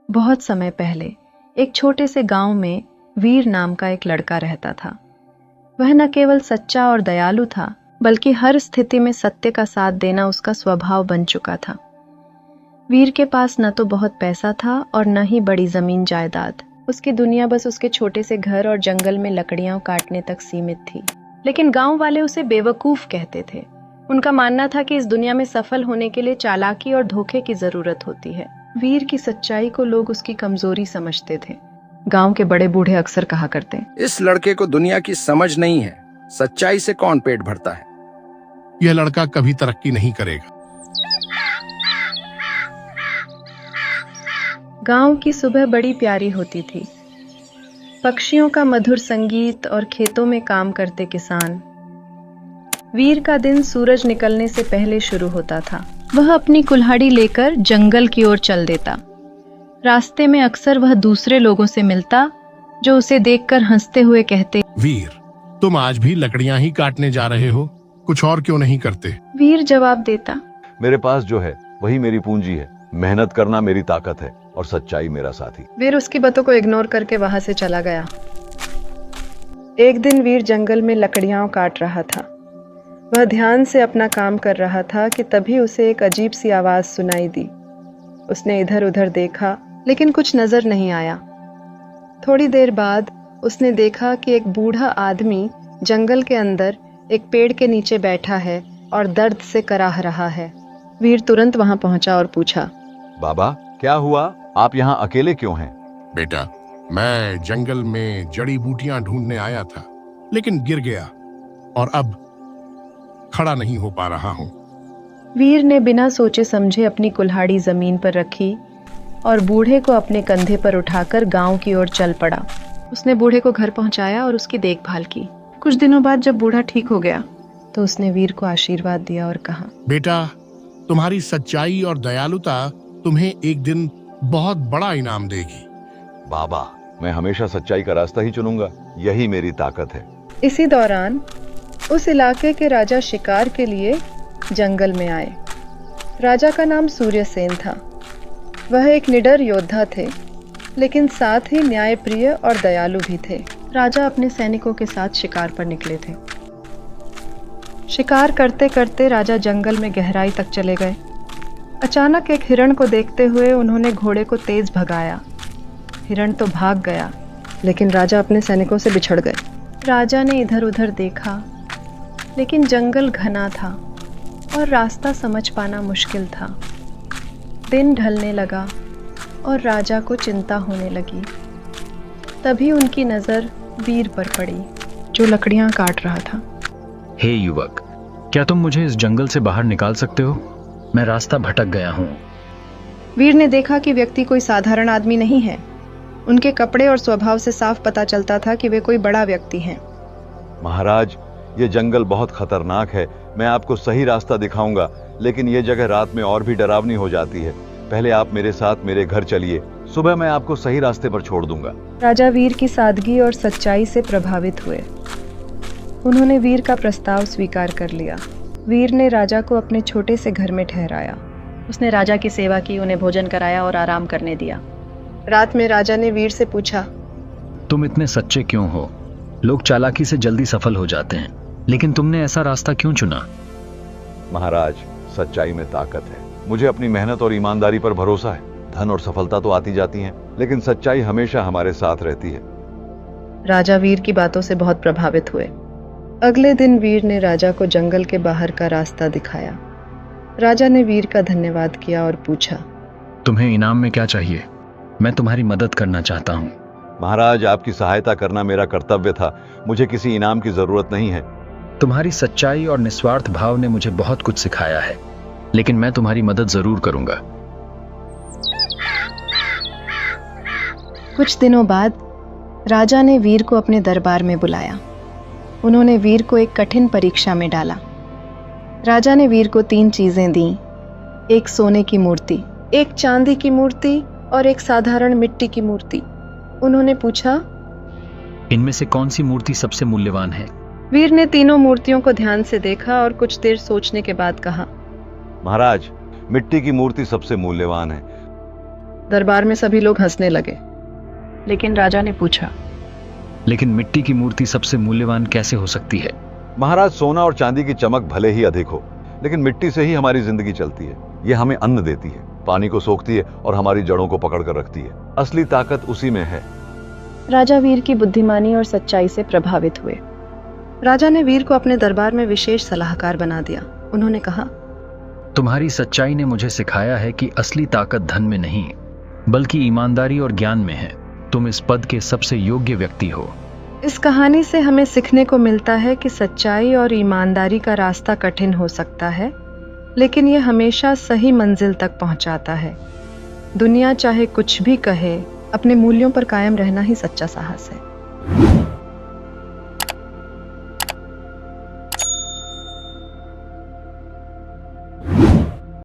बहुत समय पहले एक छोटे से गांव में वीर नाम का एक लड़का रहता था। वह न केवल सच्चा और दयालु था, बल्कि हर स्थिति में सत्य का साथ देना उसका स्वभाव बन चुका था। वीर के पास न तो बहुत पैसा था और न ही बड़ी जमीन जायदाद। उसकी दुनिया बस उसके छोटे से घर और जंगल में लकड़ियां काटने तक सीमित थी। लेकिन गांव वाले उसे बेवकूफ कहते थे। उनका मानना था कि इस दुनिया में सफल होने के लिए चालाकी और धोखे की जरूरत होती है। वीर की सच्चाई को लोग उसकी कमजोरी समझते थे। गांव के बड़े बूढ़े अक्सर कहा करते, इस लड़के को दुनिया की समझ नहीं है, सच्चाई से कौन पेट भरता है। यह लड़का कभी तरक्की नहीं करेगा। गांव की सुबह बड़ी प्यारी होती थी। पक्षियों का मधुर संगीत और खेतों में काम करते किसान। वीर का दिन सूरज निकलने से पहले शुरू होता था। वह अपनी कुल्हाड़ी लेकर जंगल की ओर चल देता। रास्ते में अक्सर वह दूसरे लोगों से मिलता, जो उसे देखकर हंसते हुए कहते, वीर, तुम आज भी लकड़ियां ही काटने जा रहे हो, कुछ और क्यों नहीं करते? वीर जवाब देता, मेरे पास जो है वही मेरी पूंजी है। मेहनत करना मेरी ताकत है और सच्चाई मेरा साथी। वीर उसकी बातों को इग्नोर करके वहां से चला गया। एक दिन वीर जंगल में लकड़ियां काट रहा था। वह ध्यान से अपना काम कर रहा था कि तभी उसे एक अजीब सी आवाज सुनाई दी। उसने इधर उधर देखा, लेकिन कुछ नजर नहीं आया। थोड़ी देर बाद उसने देखा कि एक बूढ़ा आदमी जंगल के अंदर एक पेड़ के नीचे बैठा है और दर्द से कराह रहा है। वीर तुरंत वहां पहुंचा और पूछा, बाबा, क्या हुआ? आप यहाँ अकेले क्यों हैं? बेटा, मैं जंगल में जड़ी बूटियां ढूंढने आया था, लेकिन गिर गया और अब खड़ा नहीं हो पा रहा हूँ। वीर ने बिना सोचे समझे अपनी कुल्हाड़ी जमीन पर रखी और बूढ़े को अपने कंधे पर उठाकर गांव की ओर चल पड़ा। उसने बूढ़े को घर पहुंचाया और उसकी देखभाल की। कुछ दिनों बाद जब बूढ़ा ठीक हो गया तो उसने वीर को आशीर्वाद दिया और कहा, बेटा, तुम्हारी सच्चाई और दयालुता तुम्हें एक दिन बहुत बड़ा इनाम देगी। बाबा, मैं हमेशा सच्चाई का रास्ता ही चुनूंगा, यही मेरी ताकत है। इसी दौरान उस इलाके के राजा शिकार के लिए जंगल में आए। राजा का नाम सूर्यसेन था। वह एक निडर योद्धा थे, लेकिन साथ ही न्यायप्रिय और दयालु भी थे। राजा अपने सैनिकों के साथ शिकार पर निकले थे। शिकार करते करते राजा जंगल में गहराई तक चले गए। अचानक एक हिरण को देखते हुए उन्होंने घोड़े को तेज भगाया। हिरण तो भाग गया, लेकिन राजा अपने सैनिकों से बिछड़ गए। राजा ने इधर उधर देखा, लेकिन जंगल घना था और रास्ता समझ पाना मुश्किल था। दिन ढलने लगा और राजा को चिंता होने लगी। तभी उनकी नजर वीर पर पड़ी, जो लकड़ियां काट रहा था। हे युवक, क्या तुम मुझे इस जंगल से बाहर निकाल सकते हो? मैं रास्ता भटक गया हूँ। वीर ने देखा कि व्यक्ति कोई साधारण आदमी नहीं है। उनके कपड़े और स्वभाव से साफ पता चलता था कि वे कोई बड़ा व्यक्ति हैं। महाराज, ये जंगल बहुत खतरनाक है। मैं आपको सही रास्ता दिखाऊंगा, लेकिन ये जगह रात में और भी डरावनी हो जाती है। पहले आप मेरे साथ मेरे घर चलिए, सुबह मैं आपको सही रास्ते पर छोड़ दूंगा। राजा वीर की सादगी और सच्चाई से प्रभावित हुए। उन्होंने वीर का प्रस्ताव स्वीकार कर लिया। वीर ने राजा को अपने छोटे से घर में ठहराया। उसने राजा की सेवा की, उन्हें भोजन कराया और आराम करने दिया। रात में राजा ने वीर से पूछा, तुम इतने सच्चे क्यों हो? लोग चालाकी से जल्दी सफल हो जाते हैं, लेकिन तुमने ऐसा रास्ता क्यों चुना? महाराज, सच्चाई में ताकत है। मुझे अपनी मेहनत और ईमानदारी पर भरोसा है। धन और सफलता तो आती जाती हैं, लेकिन सच्चाई हमेशा हमारे साथ रहती है। राजा वीर की बातों से बहुत प्रभावित हुए। अगले दिन वीर ने राजा को जंगल के बाहर का रास्ता दिखाया। राजा ने वीर का धन्यवाद किया और पूछा, तुम्हें इनाम में क्या चाहिए? मैं तुम्हारी मदद करना चाहता हूँ। महाराज, आपकी सहायता करना मेरा कर्तव्य था। मुझे किसी इनाम की जरूरत नहीं है। तुम्हारी सच्चाई और निस्वार्थ भाव ने मुझे बहुत कुछ सिखाया है, लेकिन मैं तुम्हारी मदद जरूर करूंगा। कुछ दिनों बाद राजा ने वीर को अपने दरबार में बुलाया। उन्होंने वीर को एक कठिन परीक्षा में डाला। राजा ने वीर को 3 चीजें दी, एक सोने की मूर्ति, एक चांदी की मूर्ति और एक साधारण मिट्टी की मूर्ति। उन्होंने पूछा, इनमें से कौन सी मूर्ति सबसे मूल्यवान है? वीर ने तीनों मूर्तियों को ध्यान से देखा और कुछ देर सोचने के बाद कहा, महाराज, मिट्टी की मूर्ति सबसे मूल्यवान है। दरबार में सभी लोग हंसने लगे। लेकिन राजा ने पूछा, लेकिन मिट्टी की मूर्ति सबसे मूल्यवान कैसे हो सकती है? महाराज, सोना और चांदी की चमक भले ही अधिक हो, लेकिन मिट्टी से ही हमारी जिंदगी चलती है। ये हमें अन्न देती है, पानी को सोखती है और हमारी जड़ों को पकड़ कर रखती है। असली ताकत उसी में है। राजा वीर की बुद्धिमानी और सच्चाई से प्रभावित हुए। राजा ने वीर को अपने दरबार में विशेष सलाहकार बना दिया। उन्होंने कहा, तुम्हारी सच्चाई ने मुझे सिखाया है कि असली ताकत धन में नहीं, बल्कि ईमानदारी और ज्ञान में है। तुम इस पद के सबसे योग्य व्यक्ति हो। इस कहानी से हमें सीखने को मिलता है कि सच्चाई और ईमानदारी का रास्ता कठिन हो सकता है, लेकिन यह हमेशा सही मंजिल तक पहुंचाता है। दुनिया चाहे कुछ भी कहे, अपने मूल्यों पर कायम रहना ही सच्चा साहस है।